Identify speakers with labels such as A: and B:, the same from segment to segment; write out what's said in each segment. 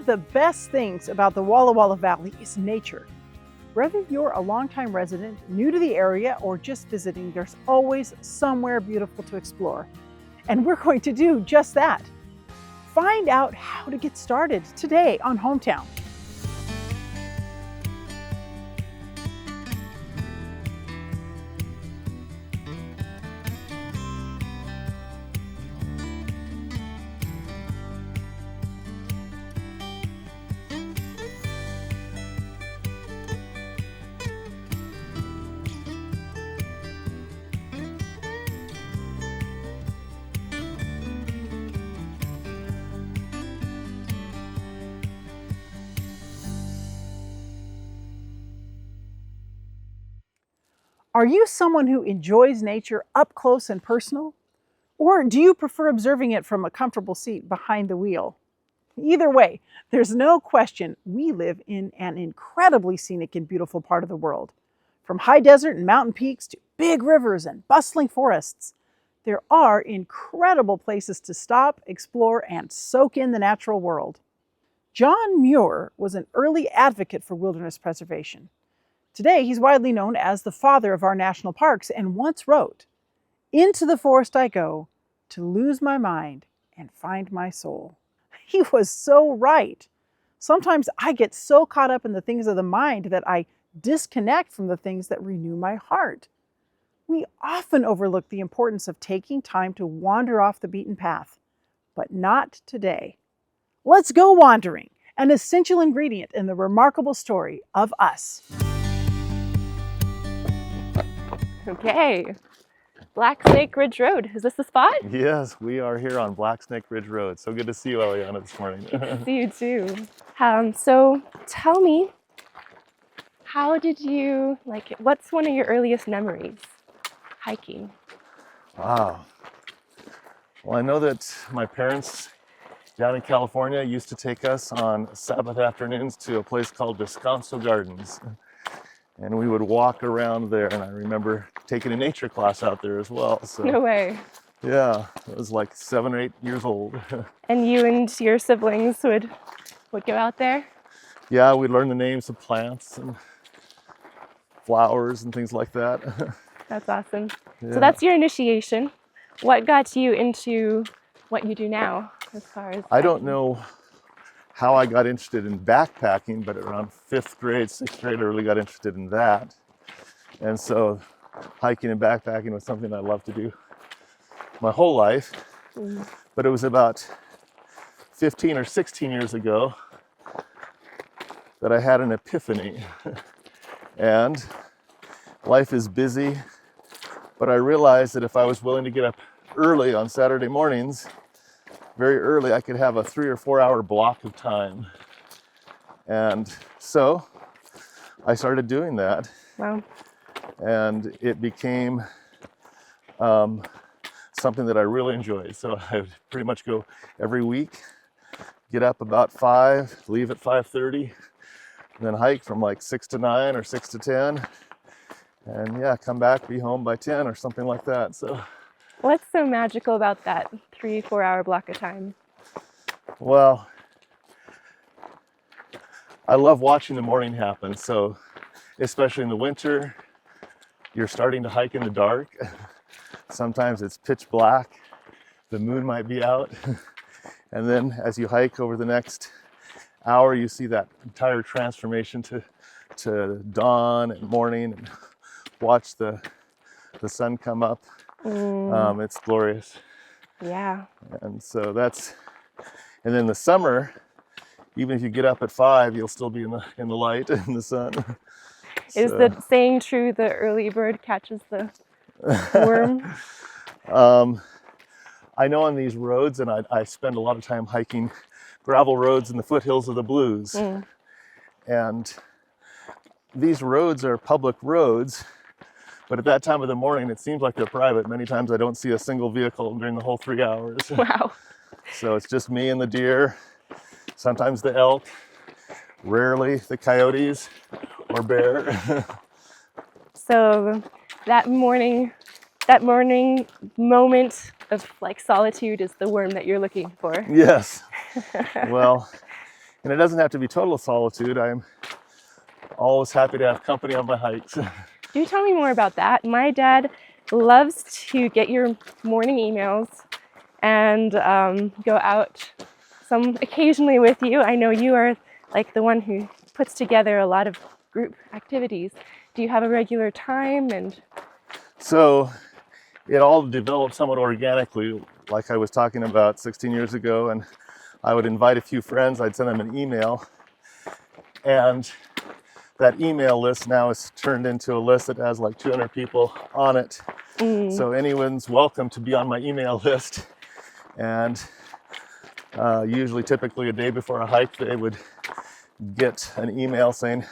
A: of the best things about the Walla Valley is nature. Whether you're a longtime resident, new to the area, or just visiting, there's always somewhere beautiful to explore. And we're going to do just that. Find out how to get started today on Hometown. Are you someone who enjoys nature up close and personal? Or do you prefer observing it from a comfortable seat behind the wheel? Either way, there's no question we live in an incredibly scenic and beautiful part of the world. From high desert and mountain peaks to big rivers and bustling forests, there are incredible places to stop, explore, and soak in the natural world. John Muir was an early advocate for wilderness preservation. Today, he's widely known as the father of our national parks and once wrote, "Into the forest I go to lose my mind and find my soul." He was so right. Sometimes I get so caught up in the things of the mind that I disconnect from the things that renew my heart. We often overlook the importance of taking time to wander off the beaten path, but not today. Let's go wandering, an essential ingredient in the remarkable story of us.
B: Okay, Black Snake Ridge Road. Is this the spot?
C: Yes, we are here on Black Snake Ridge Road. So good to see you, Eliana, this morning.
B: See you too. So tell me, how did you, what's one of your earliest memories hiking?
C: Wow. Well, I know that my parents down in California used to take us on Sabbath afternoons to a place called Descanso Gardens. And we would walk around there, and I remember taking a nature class out there as well. So,
B: No way.
C: yeah, I was like 7 or 8 years old.
B: And you and your siblings would go out there?
C: Yeah, we'd learn the names of plants and flowers and things like that.
B: That's awesome.
C: Yeah.
B: So that's your initiation. What got you into what you do now as far as
C: I don't know how I got interested in backpacking, but around 5th grade, 6th grade, I really got interested in that. And so hiking and backpacking was something I loved to do my whole life. But it was about 15 or 16 years ago that I had an epiphany. And life is busy, but I realized that if I was willing to get up early on Saturday mornings, very early, I could have a 3 or 4 hour block of time. And so I started doing that.
B: Wow.
C: And it became something that I really enjoyed. So I would pretty much go every week, get up about 5, leave at 5:30, then hike from like 6 to 9 or 6 to 10. And yeah, come back, be home by 10 or something like that. So
B: What's so magical about that 3-4 hour block of time?
C: well, I love watching the morning happen. So, especially in the winter, you're starting to hike in the dark. Sometimes it's pitch black. The moon might be out. And then as you hike over the next hour, you see that entire transformation to dawn and morning, and watch the sun come up. It's glorious.
B: Yeah.
C: And so and then the summer, even if you get up at 5, you'll still be in the light in the sun.
B: Is the saying true, the early bird catches the worm?
C: I know on these roads, and I spend a lot of time hiking gravel roads in the foothills of the Blues. And these roads are public roads, but at that time of the morning, it seems like they're private. Many times I don't see a single vehicle during the whole 3 hours.
B: Wow.
C: So it's just me and the deer, sometimes the elk, rarely the coyotes or bear.
B: So that morning moment of like solitude is the worm that you're looking for.
C: Yes. Well, And it doesn't have to be total solitude. I'm always happy to have company on my hikes.
B: Do tell me more about that. My dad loves to get your morning emails and go out occasionally with you. I know you are like the one who puts together a lot of group activities. Do you have a regular time? And
C: So it all developed somewhat organically, like I was talking about 16 years ago, and I would invite a few friends, I'd send them an email, and that email list now is turned into a list that has like 200 people on it. So anyone's welcome to be on my email list. And usually, typically a day before a hike, they would get an email saying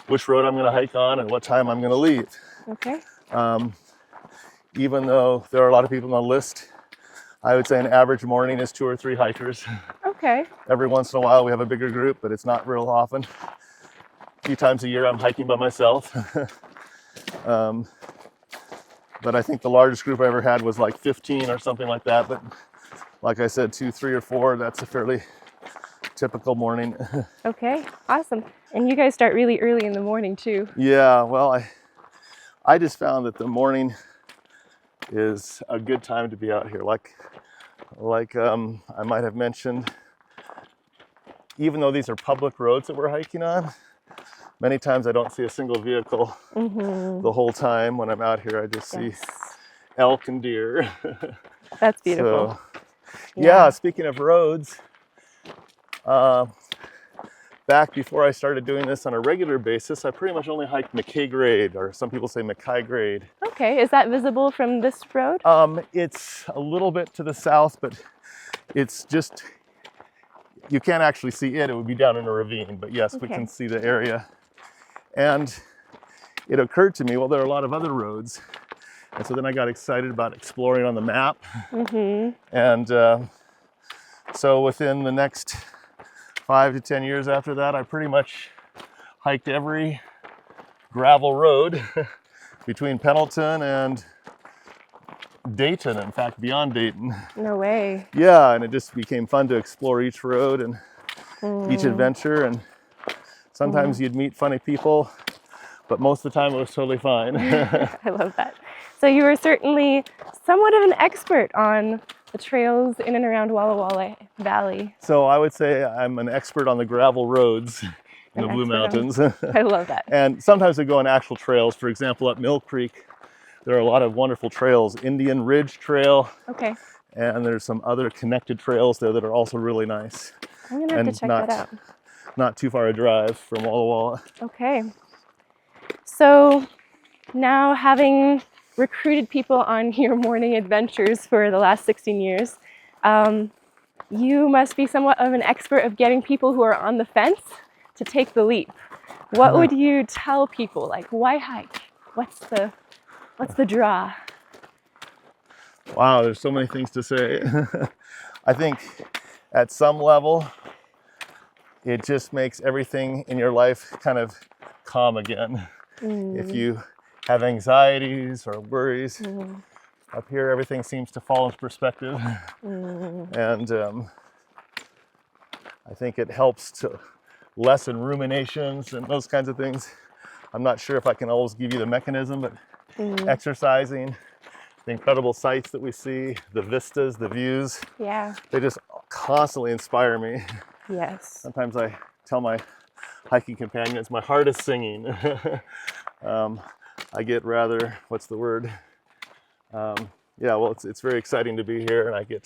C: which road I'm going to hike on and what time I'm going to leave.
B: okay.
C: Even though there are a lot of people on the list, I would say an average morning is 2 or 3 hikers.
B: Okay.
C: Every once in a while we have a bigger group, but it's not real often. A few times a year I'm hiking by myself. But I think the largest group I ever had was like 15 or something like that. But like I said, 2, 3, or 4, that's a fairly typical morning.
B: Okay. Awesome. And you guys start really early in the morning too.
C: Yeah, well, I just found that the morning is a good time to be out here. Like I might have mentioned, even though these are public roads that we're hiking on, many times I don't see a single vehicle the whole time. When I'm out here, I just see elk and deer.
B: That's beautiful.
C: So, yeah, speaking of roads, back before I started doing this on a regular basis, I pretty much only hiked McKay Grade, or some people say Mackay Grade.
B: Okay. Is that visible from this road?
C: It's a little bit to the south, but it's just, you can't actually see it. It would be down in a ravine, but yes, we can see the area. And it occurred to me, well, there are a lot of other roads. And so then I got excited about exploring on the map. And so within the next 5 to 10 years after that, I pretty much hiked every gravel road between Pendleton and Dayton, in fact, beyond Dayton.
B: No way.
C: Yeah, and it just became fun to explore each road and each adventure. And sometimes you'd meet funny people, but most of the time it was totally fine.
B: I love that. So you were certainly somewhat of an expert on the trails in and around Walla Walla Valley.
C: So I would say I'm an expert on the gravel roads in the Blue Mountains.
B: I love that.
C: And sometimes we go on actual trails. For example, at Mill Creek, there are a lot of wonderful trails. Indian Ridge Trail.
B: Okay.
C: And there's some other connected trails there that are also really nice.
B: I'm going to have to check that out.
C: Not too far a drive from Walla Walla.
B: Okay. So now, having recruited people on your morning adventures for the last 16 years, you must be somewhat of an expert of getting people who are on the fence to take the leap. What would you tell people? Like, why hike? What's the draw?
C: Wow, there's so many things to say. I think at some level, it just makes everything in your life kind of calm again. If you have anxieties or worries, up here everything seems to fall into perspective. And I think it helps to lessen ruminations and those kinds of things. I'm not sure if I can always give you the mechanism, but exercising, the incredible sights that we see, the vistas, the views, they just constantly inspire me.
B: Yes.
C: Sometimes I tell my hiking companions my heart is singing. I get rather, what's the word? Yeah, well, it's very exciting to be here, and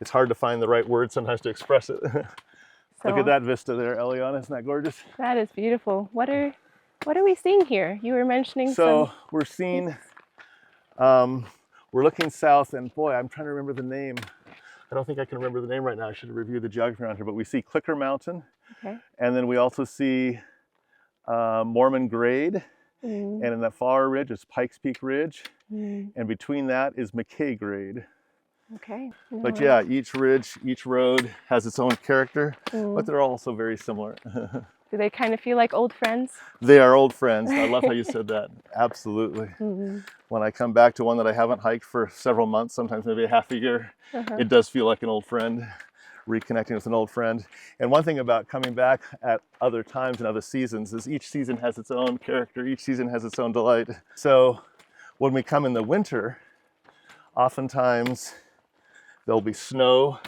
C: it's hard to find the right word sometimes to express it. Look at that vista there, Eliana, isn't that gorgeous?
B: That is beautiful. What are we seeing here? You were mentioning
C: we're seeing, we're looking south, and boy, I'm trying to remember the name. I don't think I can remember the name right now. I should have reviewed the geography around here, but we see Clicker Mountain.
B: Okay.
C: And then we also see Mormon Grade. And in that far ridge is Pikes Peak Ridge. And between that is McKay Grade.
B: Okay.
C: But yeah, each ridge, each road has its own character, but they're also very similar.
B: Do they kind of feel like old friends?
C: They are old friends. I love how you said that. Absolutely. When I come back to one that I haven't hiked for several months, sometimes maybe half a year, it does feel like an old friend. reconnecting with an old friend. And one thing about coming back at other times and other seasons is each season has its own character, each season has its own delight. So when we come in the winter, oftentimes there'll be snow,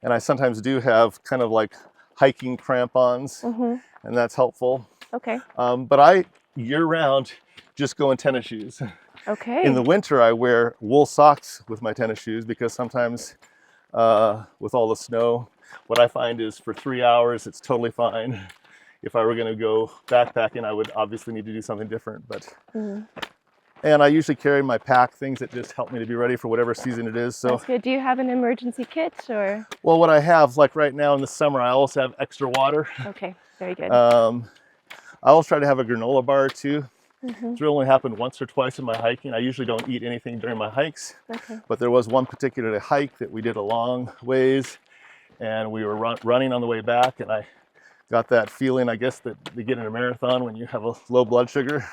C: and I sometimes do have kind of like hiking crampons, and that's helpful.
B: Okay.
C: But I, year-round, just go in tennis shoes.
B: Okay.
C: In the winter, I wear wool socks with my tennis shoes because sometimes with all the snow, what I find is for 3 hours, it's totally fine. If I were going to go backpacking, I would obviously need to do something different. But and I usually carry my pack, things that just help me to be ready for whatever season it is. So
B: That's good. Do you have an emergency kit or?
C: well, what I have, like right now in the summer, I also have extra water.
B: Okay, very good.
C: I always try to have a granola bar too. It's really only happened once or twice in my hiking. I usually don't eat anything during my hikes.
B: Okay.
C: But there was one particular hike that we did a long ways, and we were running on the way back, and I got that feeling, I guess, that you get in a marathon when you have a low blood sugar.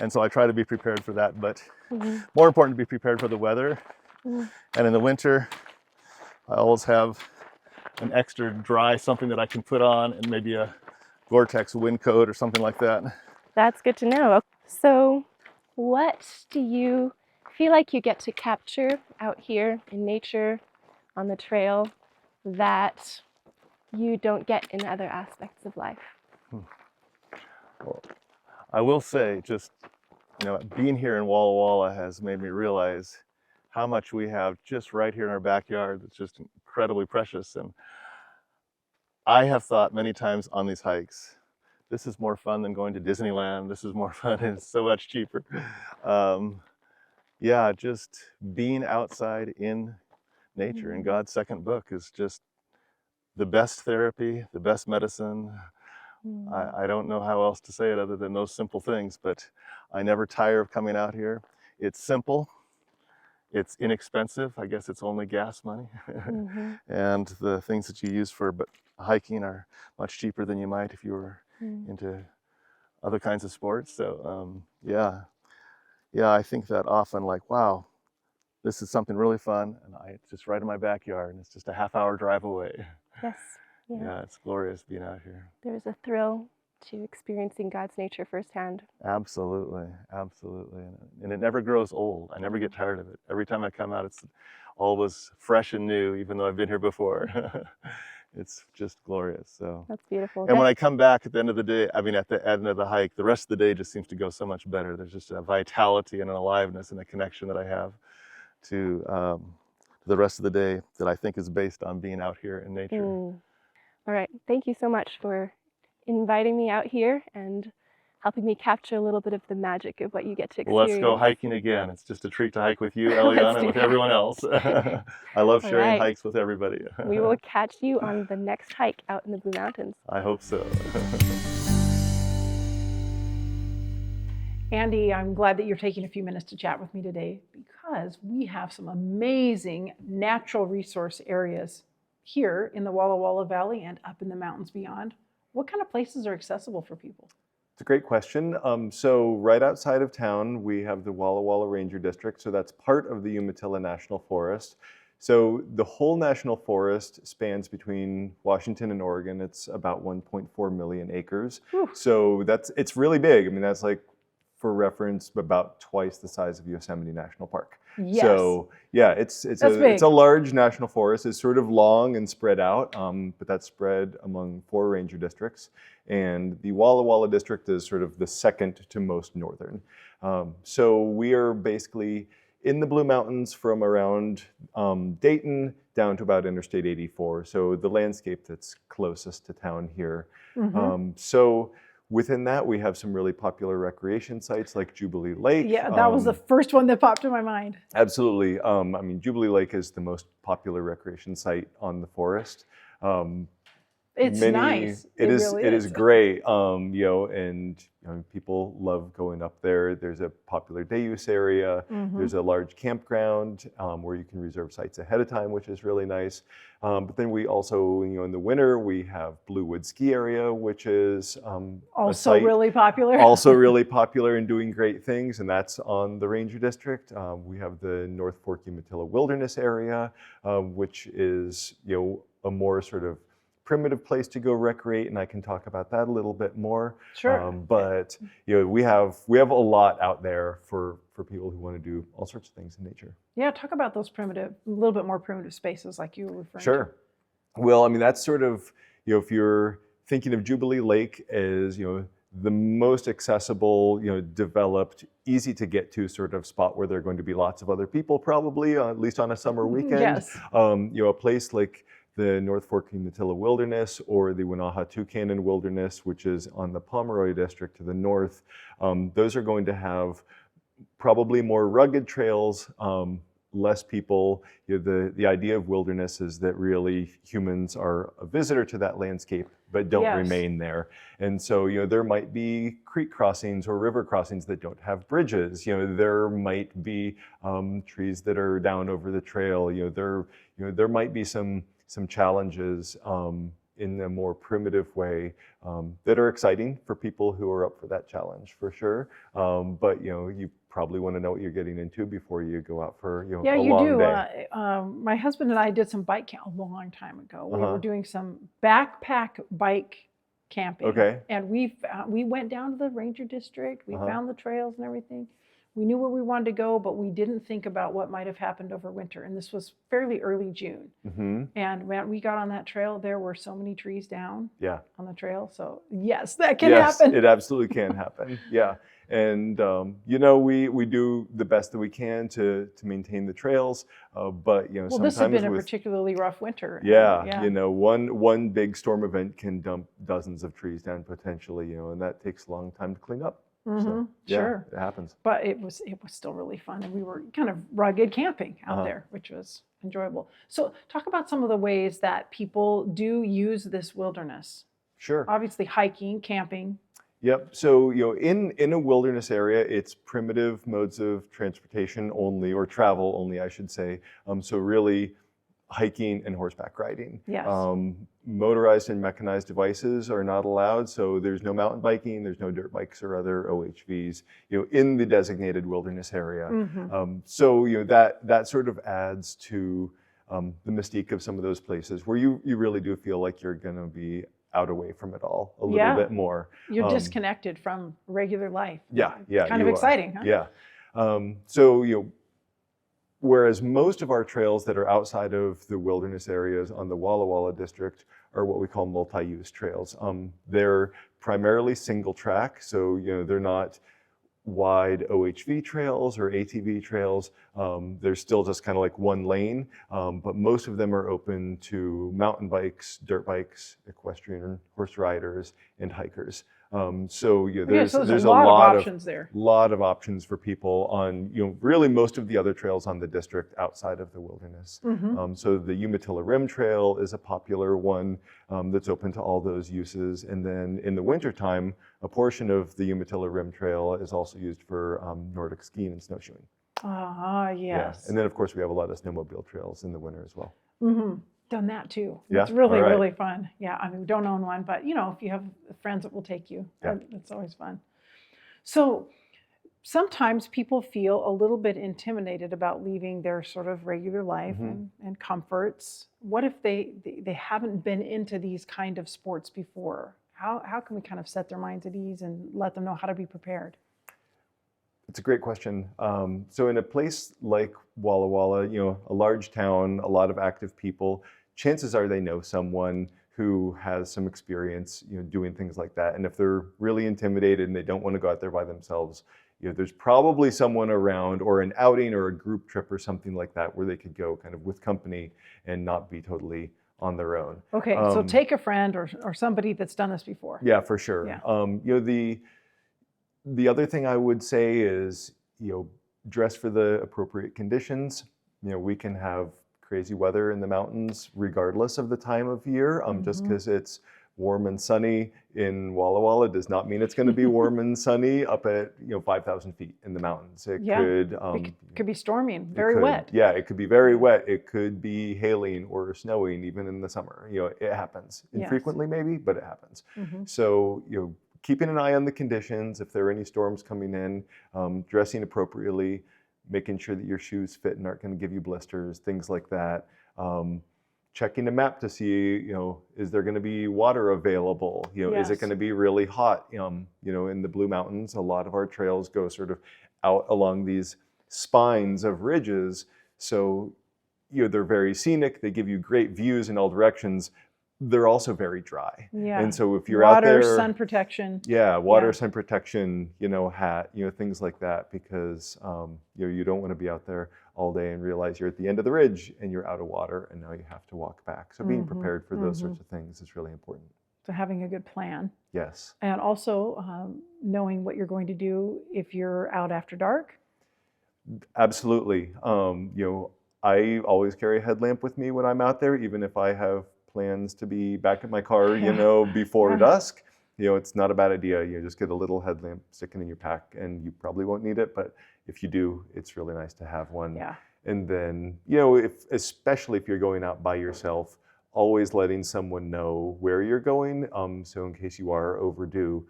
C: And so I try to be prepared for that, but more important to be prepared for the weather. And in the winter, I always have an extra dry something that I can put on, and maybe a Gore-Tex wind coat or something like that.
B: That's good to know. So what do you feel like you get to capture out here in nature, on the trail, that you don't get in other aspects of life?
C: Well, I will say, just, being here in Walla Walla has made me realize how much we have just right here in our backyard that's just incredibly precious. And I have thought many times on these hikes, this is more fun than going to Disneyland. This is more fun and it's so much cheaper. Yeah, just being outside in nature in God's second book is just the best therapy, the best medicine. I don't know how else to say it other than those simple things, but I never tire of coming out here. It's simple, it's inexpensive. I guess it's only gas money. And the things that you use for hiking are much cheaper than you might if you were into other kinds of sports. So yeah, I think that often, like, wow, this is something really fun, and it's just right in my backyard, and it's just a half-hour drive away.
B: Yes.
C: Yeah, it's glorious being out here.
B: There's a thrill to experiencing God's nature firsthand.
C: Absolutely, absolutely. And it never grows old. I never get tired of it. Every time I come out, it's always fresh and new, even though I've been here before. It's just glorious. So
B: that's beautiful.
C: And when I come back at the end of the day, at the end of the hike, the rest of the day just seems to go so much better. There's just a vitality and an aliveness and a connection that I have to the rest of the day that I think is based on being out here in nature.
B: All right. Thank you so much for inviting me out here and helping me capture a little bit of the magic of what you get to experience.
C: Let's go hiking again. It's just a treat to hike with you, Eliana, and with everyone else. I love sharing hikes with everybody.
B: We will catch you on the next hike out in the Blue Mountains.
C: I hope so.
A: Andy, I'm glad that you're taking a few minutes to chat with me today because we have some amazing natural resource areas here in the Walla Walla Valley and up in the mountains beyond. What kind of places are accessible for people?
D: It's a great question. So right outside of town, we have the Walla Walla Ranger District. So that's part of the Umatilla National Forest. So the whole national forest spans between Washington and Oregon. It's about 1.4 million acres. Whew. So it's really big. I mean, that's like, for reference, about twice the size of Yosemite National Park.
A: Yes.
D: So yeah, it's a large national forest. It's sort of long and spread out, but that's spread among 4 ranger districts. And the Walla Walla district is sort of the second to most northern. So we are basically in the Blue Mountains from around Dayton down to about Interstate 84. So the landscape that's closest to town here. So within that, we have some really popular recreation sites like Jubilee Lake.
A: Yeah, that was the first one that popped in my mind.
D: Absolutely. I mean, Jubilee Lake is the most popular recreation site on the forest.
A: It's nice.
D: It is.
A: Really
D: It is great. And people love going up there. There's a popular day use area. There's a large campground where you can reserve sites ahead of time, which is really nice. But then we also, in the winter, we have Blue Wood Ski Area, which is
A: also really popular.
D: Also really popular and doing great things, and that's on the Ranger District. We have the North Fork Umatilla Wilderness Area, which is a more sort of primitive place to go recreate, and I can talk about that a little bit more.
A: Sure.
D: But we have a lot out there for people who want to do all sorts of things in nature.
A: Yeah, talk about those a little bit more primitive spaces like you were referring to.
D: Sure. Well, I mean, that's sort of, if you're thinking of Jubilee Lake as, the most accessible, developed, easy to get to sort of spot where there are going to be lots of other people probably, at least on a summer weekend.
A: Yes.
D: A place like the North Fork Umatilla Wilderness or the Wenaha Cannon Wilderness, which is on the Pomeroy District to the north. Those are going to have probably more rugged trails, less people. The idea of wilderness is that really humans are a visitor to that landscape, but don't remain there. And so, there might be creek crossings or river crossings that don't have bridges. There might be trees that are down over the trail. There might be some challenges in a more primitive way that are exciting for people who are up for that challenge, for sure. But you probably want to know what you're getting into before you go out for a long day.
A: Yeah, you do. My husband and I did some bike camp a long time ago. We were doing some backpack bike camping.
D: Okay.
A: And we went down to the Ranger District. We found the trails and everything. We knew where we wanted to go, but we didn't think about what might have happened over winter. And this was fairly early June. And when we got on that trail, there were so many trees down on the trail. So yes, that can happen.
D: Yes, it absolutely can happen. Yeah. And, we do the best that we can to maintain the trails. But, sometimes
A: this has been a particularly rough winter.
D: One big storm event can dump dozens of trees down potentially, and that takes a long time to clean up. So,
A: sure,
D: it happens.
A: But it was still really fun, and we were kind of rugged camping out there, which was enjoyable. So, talk about some of the ways that people do use this wilderness.
D: Sure.
A: Obviously, hiking, camping.
D: Yep. So, in a wilderness area, it's primitive modes of transportation only, or travel only, I should say. So really, hiking and horseback riding.
A: Yes.
D: Motorized and mechanized devices are not allowed, so there's no mountain biking, there's no dirt bikes or other OHVs, in the designated wilderness area. So that sort of adds to the mystique of some of those places where you really do feel like you're going to be out away from it all a little bit more.
A: You're disconnected from regular life.
D: Yeah.
A: Kind of exciting, huh?
D: Yeah. So whereas most of our trails that are outside of the wilderness areas on the Walla Walla district are what we call multi-use trails. They're primarily single track, so they're not wide OHV trails or ATV trails. They're still just kind of like one lane, but most of them are open to mountain bikes, dirt bikes, equestrian horse riders, and hikers. So there's a lot of options there. Lot of options for people on really most of the other trails on the district outside of the wilderness. So the Umatilla Rim Trail is a popular one that's open to all those uses. And then in the wintertime, a portion of the Umatilla Rim Trail is also used for Nordic skiing and snowshoeing.
A: Yes.
D: Yeah. And then of course we have a lot of snowmobile trails in the winter as well.
A: Done that too.
D: Yeah?
A: It's really, really fun. Yeah, I mean, we don't own one, but if you have friends that will take you, it's always fun. So sometimes people feel a little bit intimidated about leaving their sort of regular life and comforts. What if they haven't been into these kind of sports before? How can we kind of set their minds at ease and let them know how to be prepared?
D: It's a great question. So in a place like Walla Walla, a large town, a lot of active people, chances are they know someone who has some experience, doing things like that. And if they're really intimidated and they don't want to go out there by themselves, there's probably someone around, or an outing or a group trip or something like that where they could go kind of with company and not be totally on their own.
A: Okay, so take a friend or somebody that's done this before.
D: Yeah, for sure.
A: Yeah.
D: The other thing I would say is, dress for the appropriate conditions. We can have crazy weather in the mountains regardless of the time of year, just because it's warm and sunny in Walla Walla does not mean it's going to be warm and sunny up at 5,000 feet in the mountains. It
A: could be stormy and very wet.
D: Yeah, it could be very wet. It could be hailing or snowing even in the summer. It happens infrequently, maybe, but it happens. So keeping an eye on the conditions. If there are any storms coming in, dressing appropriately, making sure that your shoes fit and aren't going to give you blisters, things like that. Checking the map to see, is there going to be water available? Is it going to be really hot? In the Blue Mountains, a lot of our trails go sort of out along these spines of ridges. So, they're very scenic. They give you great views in all directions. They're also very dry.
A: Yeah.
D: And so if you're out there,
A: sun protection.
D: Yeah, water, sun protection, hat, things like that, because you don't want to be out there all day and realize you're at the end of the ridge and you're out of water and now you have to walk back. So being prepared for those sorts of things is really important.
A: So having a good plan.
D: Yes.
A: And also knowing what you're going to do if you're out after dark.
D: Absolutely. I always carry a headlamp with me when I'm out there, even if I have plans to be back at my car, before dusk. It's not a bad idea. Just get a little headlamp, stick it in your pack, and you probably won't need it, but if you do, it's really nice to have one.
A: Yeah.
D: And then, especially if you're going out by yourself, always letting someone know where you're going. So in case you are overdue,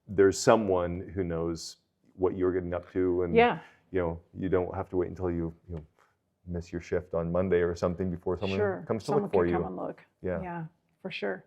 D: there's someone who knows what you're getting up to, and you don't have to wait until you miss your shift on Monday or something before someone comes to look for you.
A: Someone can come and look. Yeah, for sure.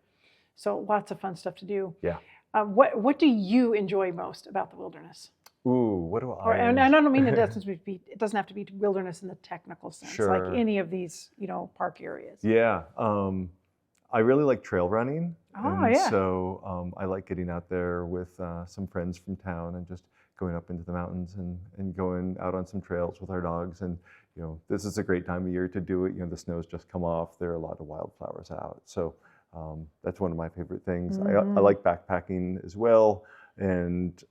A: So lots of fun stuff to do.
D: Yeah.
A: What do you enjoy most about the wilderness?
D: Ooh, what do I?
A: And I don't mean it doesn't have to be wilderness in the technical sense, like any of these, park areas.
D: Yeah. I really like trail running.
A: Oh, yeah.
D: So I like getting out there with some friends from town and just going up into the mountains and going out on some trails with our dogs. And this is a great time of year to do it. The snow's just come off. There are a lot of wildflowers out. So that's one of my favorite things. I like backpacking as well. And,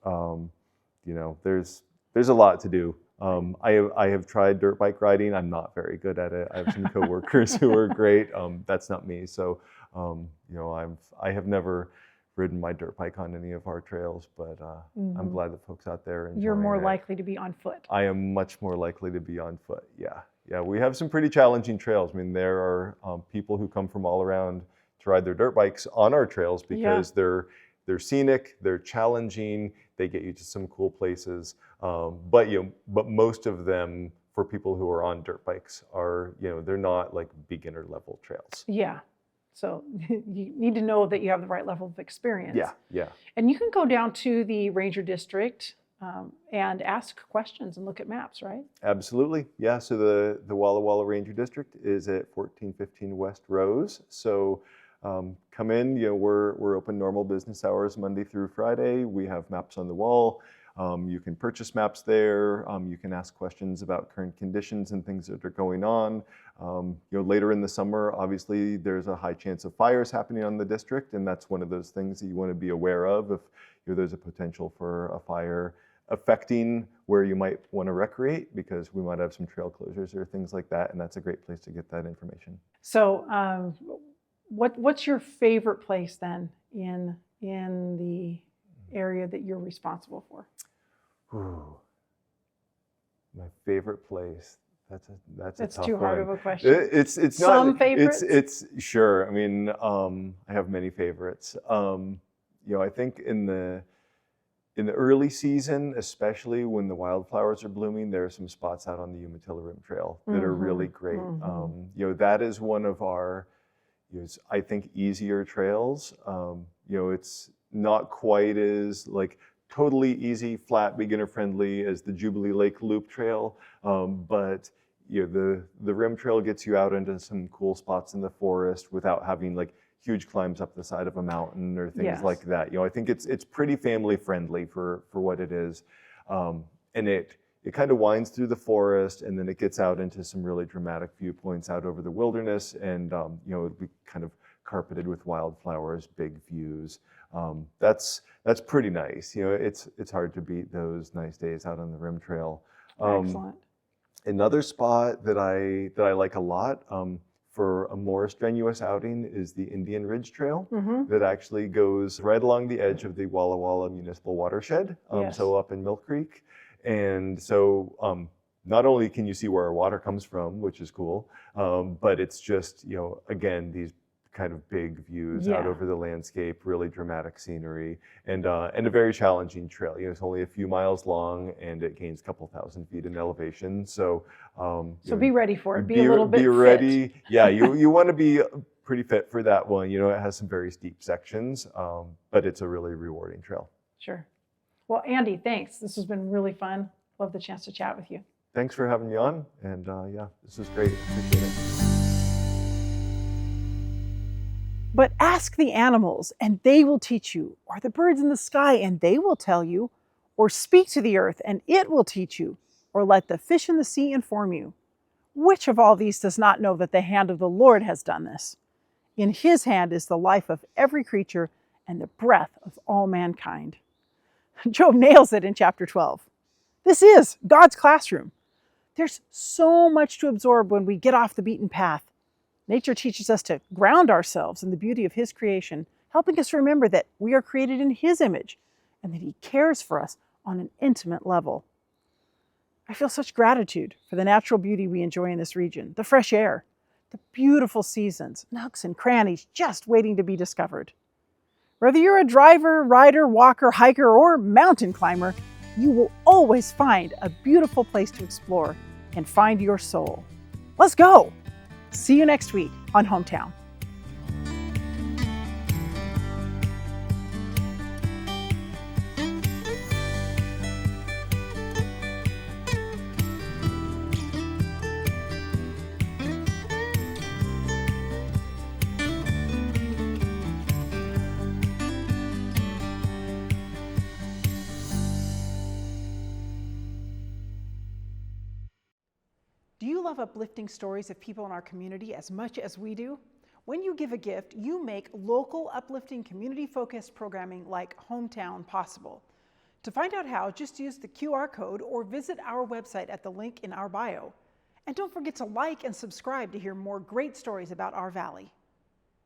D: there's a lot to do. I have tried dirt bike riding. I'm not very good at it. I have some coworkers who are great. That's not me. So, I have never ridden my dirt bike on any of our trails, but I'm glad that folks out there enjoying it.
A: You're more likely to be on foot.
D: I am much more likely to be on foot. Yeah. We have some pretty challenging trails. I mean, there are people who come from all around to ride their dirt bikes on our trails because they're scenic, they're challenging, they get you to some cool places. But most of them, for people who are on dirt bikes, are they're not like beginner level trails.
A: Yeah. So you need to know that you have the right level of experience.
D: Yeah.
A: And you can go down to the Ranger District and ask questions and look at maps, right?
D: Absolutely. Yeah. So the Walla Walla Ranger District is at 1415 West Rose. So come in. We're open normal business hours Monday through Friday. We have maps on the wall. You can purchase maps there. You can ask questions about current conditions and things that are going on. Later in the summer, obviously, there's a high chance of fires happening on the district, and that's one of those things that you want to be aware of if there's a potential for a fire affecting where you might want to recreate, because we might have some trail closures or things like that, and that's a great place to get that information.
A: So what's your favorite place then in the area that you're responsible for?
D: Ooh, my favorite place. That's a tough
A: too
D: one.
A: hard of a question.
D: It's
A: Some
D: not
A: favorites?
D: It's sure. I mean, I have many favorites. I think in the early season, especially when the wildflowers are blooming, there are some spots out on the Umatilla Rim Trail that are really great. That is one of our, I think, easier trails. It's not quite as totally easy, flat, beginner friendly as the Jubilee Lake Loop Trail, but the Rim Trail gets you out into some cool spots in the forest without having huge climbs up the side of a mountain or things like that. I think it's pretty family friendly for what it is, and it kind of winds through the forest, and then it gets out into some really dramatic viewpoints out over the wilderness, and it'll be kind of carpeted with wildflowers, big views. That's pretty nice. It's hard to beat those nice days out on the Rim Trail.
A: Excellent.
D: Another spot that I like a lot, for a more strenuous outing is the Indian Ridge Trail
A: Mm-hmm.
D: that actually goes right along the edge of the Walla Walla Municipal Watershed,
A: Yes.
D: so up in Mill Creek. And so not only can you see where our water comes from, which is cool, but it's just, again, these kind of big views out
A: Yeah.
D: over the landscape, really dramatic scenery, and a very challenging trail. It's only a few miles long, and it gains a couple thousand feet in elevation. So,
A: So be ready for it. Be a little bit
D: be
A: fit.
D: ready. Yeah, you want to be pretty fit for that one. It has some very steep sections, but it's a really rewarding trail.
A: Sure. Well, Andy, thanks. This has been really fun. Love the chance to chat with you.
D: Thanks for having me on, and yeah, this is great. Appreciate it.
A: But ask the animals, and they will teach you, or the birds in the sky, and they will tell you, or speak to the earth, and it will teach you, or let the fish in the sea inform you. Which of all these does not know that the hand of the Lord has done this? In his hand is the life of every creature and the breath of all mankind. Job nails it in chapter 12. This is God's classroom. There's so much to absorb when we get off the beaten path. Nature teaches us to ground ourselves in the beauty of his creation, helping us remember that we are created in his image and that he cares for us on an intimate level. I feel such gratitude for the natural beauty we enjoy in this region, the fresh air, the beautiful seasons, nooks and crannies just waiting to be discovered. Whether you're a driver, rider, walker, hiker, or mountain climber, you will always find a beautiful place to explore and find your soul. Let's go! See you next week on Hometown. Do you love uplifting stories of people in our community as much as we do? When you give a gift, you make local, uplifting, community-focused programming like Hometown possible. To find out how, just use the QR code or visit our website at the link in our bio. And don't forget to like and subscribe to hear more great stories about our valley.